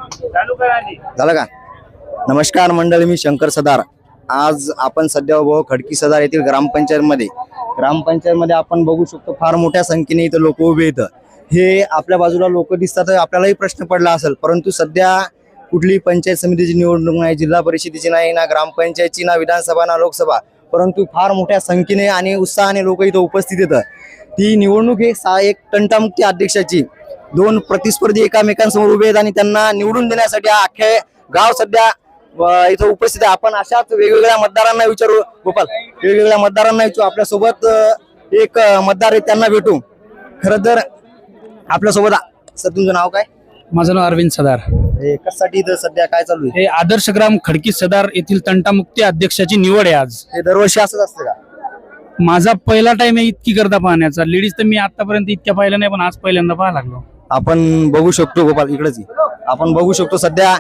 झालं का? नमस्कार मंडळी, मी शंकर सदार. आज आपण सध्या उभो खडकी सदार येथील ग्रामपंचायतमध्ये आपण बघू शकतो फार मोठ्या संख्येने इथं लोक उभे आहेत. हे आपल्या बाजूला लोक दिसतात, आपल्यालाही प्रश्न पडला असेल, परंतु सध्या कुठली पंचायत समितीची निवडणूक नाही, जिल्हा परिषदेची नाही, ना ग्रामपंचायतची, ना विधानसभा, ना लोकसभा, परंतु फार मोठ्या संख्येने आणि उत्साहाने लोक इथं उपस्थित आहेत. ती निवडणूक एक तंटामुक्ती अध्यक्षाची. दोन प्रतिस्पर्धी एकामेकांसमोर उभे आहेत आणि त्यांना निवडून देण्यासाठी अख्खे गाव सध्या इथं उपस्थित आहे. आपण अशाच वेगवेगळ्या मतदारांना विचारू. गोपाल, वेगवेगळ्या मतदारांना विचारू. आपल्यासोबत एक मतदार आहे, त्यांना भेटू. खरं तर आपल्यासोबत सर, तुमचं नाव काय? माझं नाव अरविंद सदार. कशासाठी इथं सध्या काय चालू आहे? हे आदर्श ग्राम खडकी सदार येथील तंटामुक्ती अध्यक्षाची निवड आहे आज. हे दरवर्षी असंच असतं का? माझा पहिला टाइम आहे इतकी करता पाहण्याचा. लेडीज तर मी आतापर्यंत इतक्या पाहिलं नाही, पण आज पहिल्यांदा पाहायला लागलो. आपण बघू शकतो गोपाल, इकडेच आपण बघू शकतो सध्या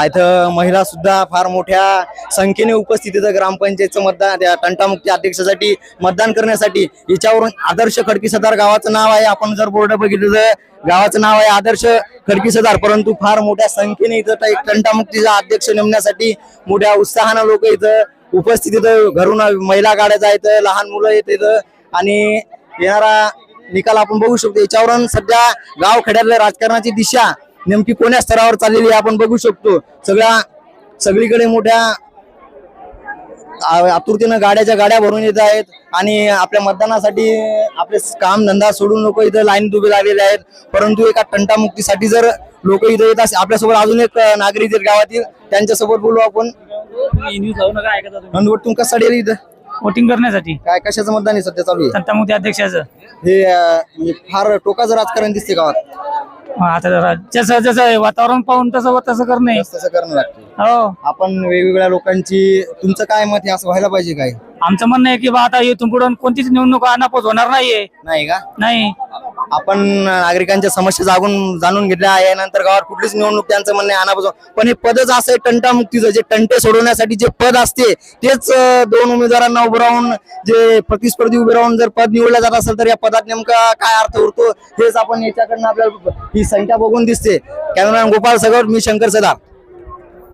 इथं महिला सुद्धा फार मोठ्या संख्येने उपस्थित आहेत ग्रामपंचायतचं मतदान, त्या तंटामुक्ती अध्यक्षासाठी मतदान करण्यासाठी. याच्यावरून आदर्श खडकी सदार गावाचं नाव आहे. आपण जर बोर्ड बघितलं तर गावाचं नाव आहे आदर्श खडकी सदार, परंतु फार मोठ्या संख्येने इथं एक तंटामुक्तीचा अध्यक्ष नेमण्यासाठी मोठ्या उत्साहानं लोक इथं उपस्थित आहेत. घरून महिला गाड्या आहेत, लहान मुलं येत इथं आणि येणारा निकाल आपण बघू शकतो. याच्यावरून सध्या गाव खेड्यातल्या राजकारणाची दिशा नेमकी कोण्या स्तरावर चाललेली आहे आपण बघू शकतो. सगळीकडे मोठ्या आतुरतेनं गाड्या भरून येत आहेत आणि आपल्या मतदानासाठी आपले काम धंदा सोडून लोक इथं लाईन उभे लागलेले आहेत. परंतु एका तंटामुक्तीसाठी जर लोक इथं येत असतील, आपल्यासोबत अजून एक नागरिक आहेत गावातील, त्यांच्यासोबत बोलू आपण. तुम कशासाठी इथं? वोटिंग करण्यासाठी. काय कशाचं मतदान आहे सध्या चालू आहे? तंटामुक्ती अध्यक्षाचं. हे म्हणजे फार टोकाचं राजकारण दिसते गावात. आता जसं जसं वातावरण पाहून तसं करणं तसं करणं लागतं. हो. आपण वेगवेगळ्या लोकांची, तुमचं काय मत आहे, असं व्हायला पाहिजे काय? आमचं म्हणणं आहे की बा आता इथून पुढे कोणतीच निवडणूक अनापोस होणार नाहीये. नाही का? नाही. आपण नागरिकांच्या समस्या जाणून घेतल्या, यानंतर गावात कुठलीच निवडणूक त्यांचं म्हणणं आहे अनापासून. पण हे पदच असं आहे तंटामुक्तीचं, जे तंटे सोडवण्यासाठी जे पद असते तेच दोन उमेदवारांना उभं राहून, जे प्रतिस्पर्धी उभे राहून जर पद निवडलं जात असेल तर या पदात नेमका काय अर्थ उरतो हेच आपण याच्याकडनं आपल्याला ही संख्या बघून दिसते. कॅमेरामॅन गोपाल सगळ, मी शंकर सदार.